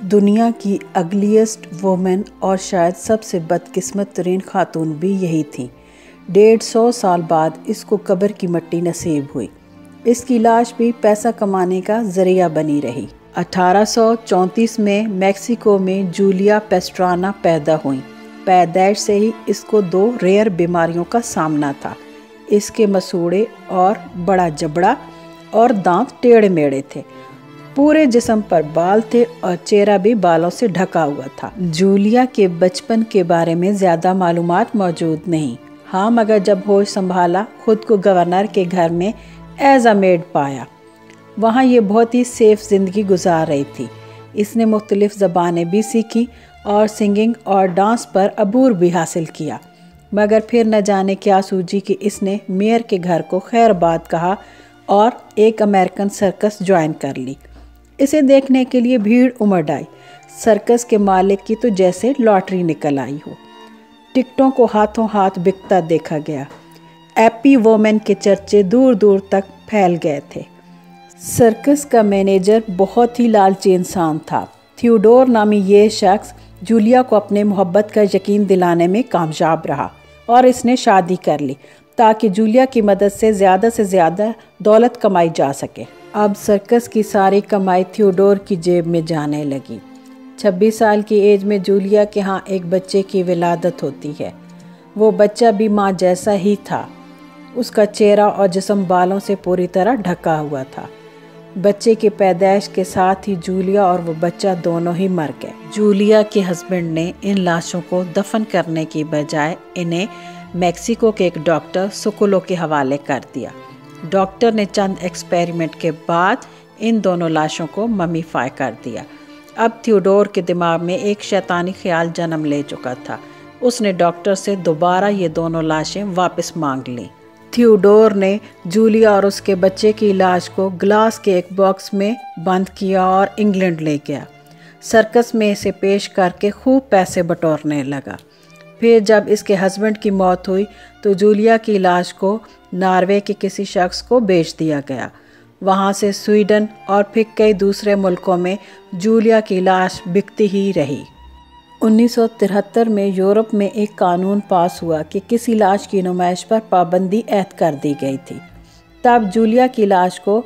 دنیا کی ugliest women اور شاید سب سے بدقسمت ترین خاتون بھی یہی تھیں۔ 150 سال بعد اس کو قبر کی مٹی نصیب ہوئی۔ اس کی لاش بھی پیسہ کمانے کا ذریعہ بنی رہی۔ 1834 میں میکسیکو میں جولیا پیسٹرانا پیدا ہوئیں۔ پیدائش سے ہی اس کو 2 ریئر بیماریوں کا سامنا تھا۔ اس کے مسوڑھے اور بڑا جبڑا اور دانت ٹیڑھے میڑھے تھے۔ پورے جسم پر بال تھے اور چہرہ بھی بالوں سے ڈھکا ہوا تھا۔ جولیا کے بچپن کے بارے میں زیادہ معلومات موجود نہیں۔ ہاں، مگر جب ہوش سنبھالا خود کو گورنر کے گھر میں ایز اے میڈ پایا۔ وہاں یہ بہت ہی سیف زندگی گزار رہی تھی۔ اس نے مختلف زبانیں بھی سیکھی اور سنگنگ اور ڈانس پر عبور بھی حاصل کیا، مگر پھر نہ جانے کیا سوجی کہ اس نے میئر کے گھر کو خیر آباد کہا اور ایک امریکن سرکس جوائن کر لی۔ اسے دیکھنے کے لیے بھیڑ امڑ آئی۔ سرکس کے مالک کی تو جیسے لاٹری نکل آئی ہو۔ ٹکٹوں کو ہاتھوں ہاتھ بکتا دیکھا گیا۔ ایپی وومن کے چرچے دور دور تک پھیل گئے تھے۔ سرکس کا مینیجر بہت ہی لالچی انسان تھا۔ تھیوڈور نامی یہ شخص جولیا کو اپنے محبت کا یقین دلانے میں کامیاب رہا اور اس نے شادی کر لی تاکہ جولیا کی مدد سے زیادہ دولت کمائی جا سکے۔ اب سرکس کی ساری کمائی تھیوڈور کی جیب میں جانے لگی۔ 26 سال کی ایج میں جولیا کے ہاں ایک بچے کی ولادت ہوتی ہے۔ وہ بچہ بھی ماں جیسا ہی تھا۔ اس کا چہرہ اور جسم بالوں سے پوری طرح ڈھکا ہوا تھا۔ بچے کی پیدائش کے ساتھ ہی جولیا اور وہ بچہ دونوں ہی مر گئے۔ جولیا کے ہسبینڈ نے ان لاشوں کو دفن کرنے کی بجائے انہیں میکسیکو کے ایک ڈاکٹر سکولو کے حوالے کر دیا۔ ڈاکٹر نے چند ایکسپیریمنٹ کے بعد ان دونوں لاشوں کو ممیفائی کر دیا۔ اب تھیوڈور کے دماغ میں ایک شیطانی خیال جنم لے چکا تھا۔ اس نے ڈاکٹر سے دوبارہ یہ دونوں لاشیں واپس مانگ لیں۔ تھیوڈور نے جولیا اور اس کے بچے کی لاش کو گلاس کے ایک باکس میں بند کیا اور انگلینڈ لے گیا۔ سرکس میں اسے پیش کر کے خوب پیسے بٹورنے لگا۔ پھر جب اس کے ہسبینڈ کی موت ہوئی تو جولیا کی لاش کو ناروے کے کسی شخص کو بیچ دیا گیا۔ وہاں سے سویڈن اور پھر کئی دوسرے ملکوں میں جولیا کی لاش بکتی ہی رہی۔ 1973 میں یورپ میں ایک قانون پاس ہوا کہ کسی لاش کی نمائش پر پابندی عائد کر دی گئی تھی۔ تب جولیا کی لاش کو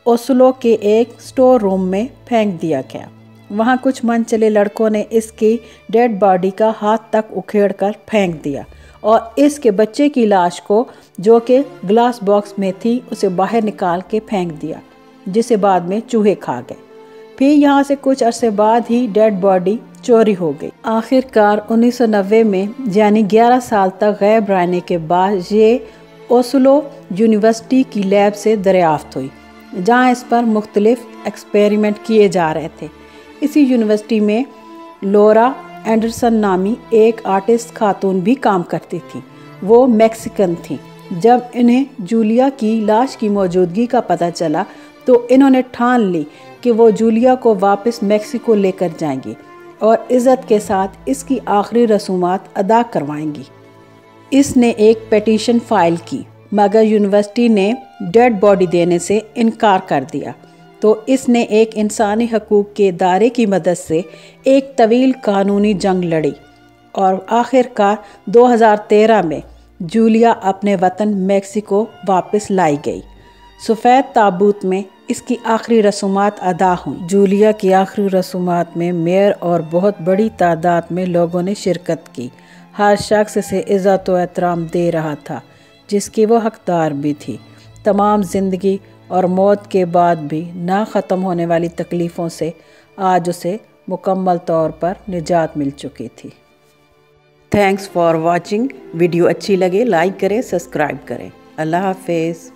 اوسلو کے ایک سٹور روم میں پھینک دیا گیا۔ وہاں کچھ من چلے لڑکوں نے اس کی ڈیڈ باڈی کا ہاتھ تک اکھیڑ کر پھینک دیا اور اس کے بچے کی لاش کو جو کہ گلاس باکس میں تھی اسے باہر نکال کے پھینک دیا، جسے بعد میں چوہے کھا گئے۔ پھر یہاں سے کچھ عرصے بعد ہی ڈیڈ باڈی چوری ہو گئی۔ آخر کار 1990 میں یعنی 11 سال تک غائب رہنے کے بعد یہ اوسلو یونیورسٹی کی لیب سے دریافت ہوئی، جہاں اس پر مختلف ایکسپیریمنٹ کیے جا رہے تھے۔ اسی یونیورسٹی میں لورا اینڈرسن نامی ایک آرٹسٹ خاتون بھی کام کرتی تھی۔ وہ میکسیکن تھیں۔ جب انہیں جولیا کی لاش کی موجودگی کا پتہ چلا تو انہوں نے ٹھان لی کہ وہ جولیا کو واپس میکسیکو لے کر جائیں گی اور عزت کے ساتھ اس کی آخری رسومات ادا کروائیں گی۔ اس نے ایک پیٹیشن فائل کی، مگر یونیورسٹی نے ڈیڈ باڈی دینے سے انکار کر دیا، تو اس نے ایک انسانی حقوق کے ادارے کی مدد سے ایک طویل قانونی جنگ لڑی اور آخر کار 2013 میں جولیا اپنے وطن میکسیکو واپس لائی گئی۔ سفید تابوت میں اس کی آخری رسومات ادا ہوئیں۔ جولیا کی آخری رسومات میں میئر اور بہت بڑی تعداد میں لوگوں نے شرکت کی۔ ہر شخص اسے عزت و احترام دے رہا تھا، جس کی وہ حقدار بھی تھی۔ تمام زندگی اور موت کے بعد بھی نہ ختم ہونے والی تکلیفوں سے آج اسے مکمل طور پر نجات مل چکی تھی۔ Thanks for watching. ویڈیو اچھی لگے لائک کریں، سبسکرائب کریں۔ اللہ حافظ۔